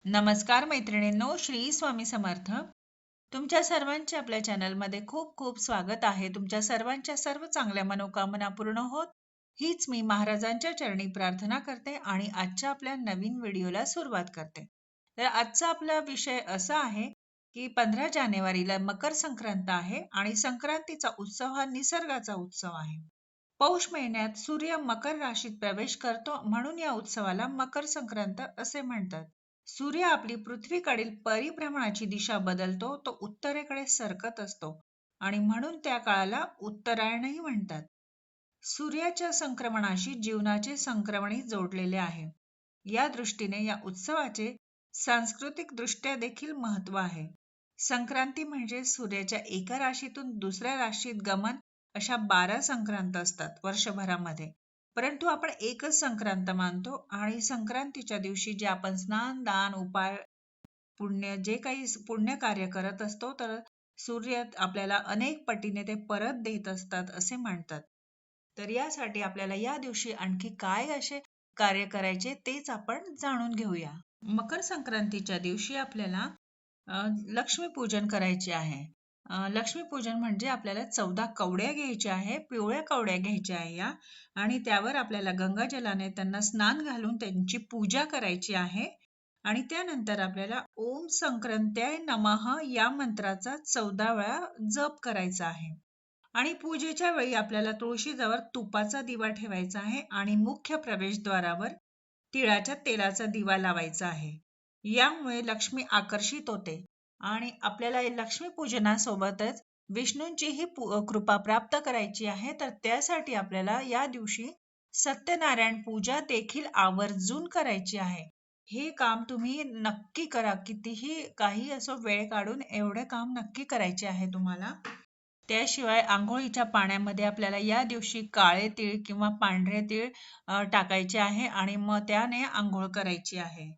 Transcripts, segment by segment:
नमस्कार मैत्रिणींनो, श्री स्वामी समर्थ. तुमच्या सर्वांचे आपल्या चॅनलमध्ये खूप खूप स्वागत आहे. तुमच्या सर्वांच्या सर्व चांगल्या मनोकामना पूर्ण होत, हीच मी महाराजांच्या चरणी प्रार्थना करते आणि आजच्या आपल्या नवीन व्हिडिओला सुरुवात करते. तर आजचा आपला विषय असा आहे की 15 जानेवारीला मकर संक्रांत आहे आणि संक्रांतीचा उत्सव हा निसर्गाचा उत्सव आहे. पौष महिन्यात सूर्य मकर राशीत प्रवेश करतो, म्हणून या उत्सवाला मकर संक्रांत असे म्हणतात. सूर्य आपली पृथ्वीकडील परिभ्रमणाची दिशा बदलतो, तो उत्तरेकडे सरकत असतो आणि म्हणून त्या काळाला उत्तरायणही म्हणतात. सूर्याच्या संक्रमणाशी जीवनाचे संक्रमणही जोडलेले आहे. या दृष्टीने या उत्सवाचे सांस्कृतिक दृष्ट्या देखील महत्व आहे. संक्रांती म्हणजे सूर्याच्या एका राशीतून दुसऱ्या राशीत गमन, अशा 12 संक्रांत असतात वर्षभरामध्ये. परंतु आपण एकच संक्रांत मानतो आणि संक्रांतीच्या दिवशी जे आपण स्नान, दान, उपाय, पुण्य जे काही पुण्य कार्य करत असतो, तर सूर्य आपल्याला अनेक पटीने ते परत देत असतात असे म्हणतात. तर यासाठी आपल्याला या दिवशी आणखी काय असे कार्य करायचे तेच आपण जाणून घेऊया. मकर संक्रांतीच्या दिवशी आपल्याला लक्ष्मीपूजन करायचे आहे. लक्ष्मीपूजन म्हणजे आपल्याला 14 कवड्या घ्यायच्या आहे, पिवळ्या कवड्या घ्यायच्या आहे या, आणि त्यावर आपल्याला गंगाजलाने त्यांना स्नान घालून त्यांची पूजा करायची आहे. आणि त्यानंतर आपल्याला ओम संक्रांत्याय नमः या मंत्राचा 14 वेळा जप करायचा आहे. आणि पूजेच्या वेळी आपल्याला तुळशीजवळ तुपाचा दिवा ठेवायचा आहे आणि मुख्य प्रवेशद्वारावर तिळाच्या तेलाचा दिवा लावायचा आहे. यामुळे लक्ष्मी आकर्षित होते आणि आपल्याला लक्ष्मी पूजनासोबतच विष्णूंचीही कृपा प्राप्त करायची आहे. तर त्यासाठी आपल्याला या दिवशी सत्यनारायण पूजा देखील आवर्जून करायची आहे. हे काम तुम्ही नक्की करा. कितीही काही असो, वेळ काढून एवढे काम नक्की करायचे आहे तुम्हाला. त्याशिवाय आंघोळीच्या पाण्यामध्ये आपल्याला या दिवशी काळे तीळ किंवा पांढरे तीळ टाकायचे आहे आणि मग त्याने आंघोळ करायची आहे.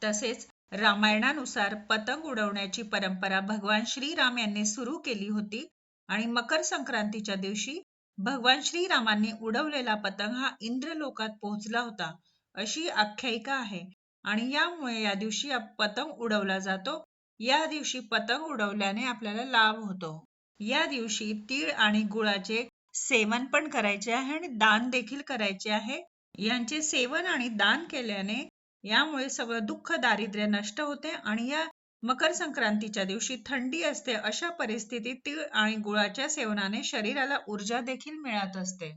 तसेच रामायणानुसार पतंग उडवण्याची परंपरा भगवान श्रीराम यांनी सुरू केली होती आणि मकर संक्रांतीच्या दिवशी भगवान श्रीरामांनी उडवलेला पतंग हा इंद्रलोकात पोहोचला होता, अशी आख्यायिका आहे. आणि यामुळे या दिवशी पतंग उडवला जातो. या दिवशी पतंग उडवल्याने आपल्याला लाभ होतो. या दिवशी तीळ आणि गुळाचे सेवन पण करायचे आहे आणि दान देखील करायचे आहे. यांचे सेवन आणि दान केल्याने यामुळे सगळं दुःख, दारिद्र्य नष्ट होते आणि या मकर संक्रांतीच्या दिवशी थंडी असते, अशा परिस्थितीत तीळ आणि गुळाच्या सेवनाने शरीराला ऊर्जा देखील मिळत असते.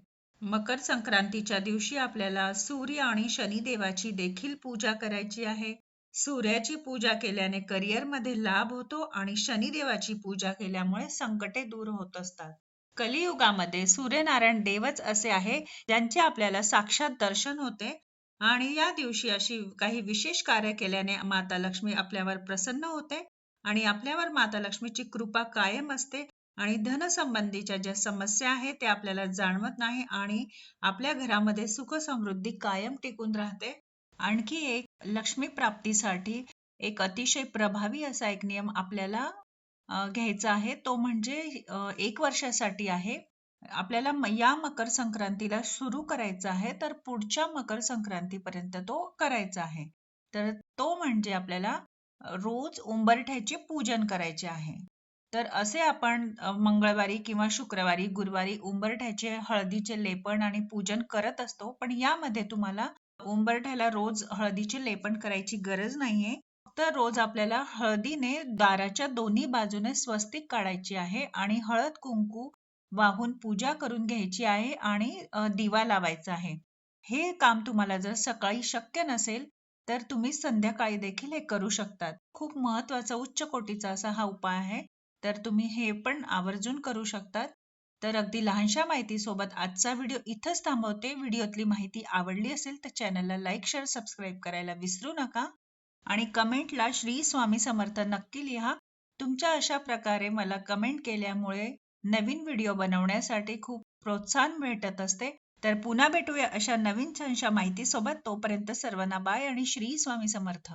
मकर संक्रांतीच्या दिवशी आपल्याला सूर्य आणि शनिदेवाची देखील पूजा करायची आहे. सूर्याची पूजा केल्याने करिअरमध्ये लाभ होतो आणि शनिदेवाची पूजा केल्यामुळे संकटे दूर होत असतात. कलियुगामध्ये सूर्यनारायण देवच असे आहे ज्यांचे आपल्याला साक्षात दर्शन होते आणि या दिवशी अशी काही विशेष कार्य केल्याने माता लक्ष्मी आपल्यावर प्रसन्न होते आणि आपल्यावर माता लक्ष्मीची कृपा कायम असते आणि धनसंबंधीच्या ज्या समस्या आहेत त्या आपल्याला जाणवत नाही आणि आपल्या घरामध्ये सुख समृद्धी कायम टिकून राहते. आणखी एक लक्ष्मी प्राप्तीसाठी एक अतिशय प्रभावी असा एक नियम आपल्याला घ्यायचा आहे. तो म्हणजे 1 वर्षासाठी आहे. आपल्याला या मकर संक्रांतीला सुरू करायचा आहे, तर पुढच्या मकर संक्रांतीपर्यंत तो करायचा आहे. तर तो म्हणजे आपल्याला रोज उंबरठ्याचे पूजन करायचे आहे. तर असे आपण मंगळवारी किंवा शुक्रवारी, गुरुवारी उंबरठ्याचे हळदीचे लेपन आणि पूजन करत असतो. पण यामध्ये तुम्हाला उंबरठ्याला रोज हळदीचे लेपन करायची गरज नाहीये. फक्त रोज आपल्याला हळदीने दाराच्या दोन्ही बाजूने स्वस्तिक काढायची आहे आणि हळद कुंकू वाहून पूजा करून घ्यायची आहे आणि दिवा लावायचा आहे. हे काम तुम्हाला जर सकाळी शक्य नसेल तर तुम्ही संध्याकाळी देखील हे करू शकतात. खूप महत्वाचा उच्च कोटीचा असा हा उपाय आहे. तर तुम्ही हे पण आवर्जून करू शकतात. तर अगदी लहानशा माहितीसोबत आजचा व्हिडिओ इथंच थांबवते. व्हिडिओतली माहिती आवडली असेल तर चॅनलला लाईक, शेअर, सबस्क्राईब करायला विसरू नका आणि कमेंटला श्री स्वामी समर्थ नक्की लिहा. तुमच्या अशा प्रकारे मला कमेंट केल्यामुळे नवीन व्हिडिओ बनवण्यासाठी खूप प्रोत्साहन मिळत असते. तर पुन्हा भेटूया अशा नवीन छानशा माहितीसोबत. तोपर्यंत सर्वांना बाय आणि श्री स्वामी समर्थ.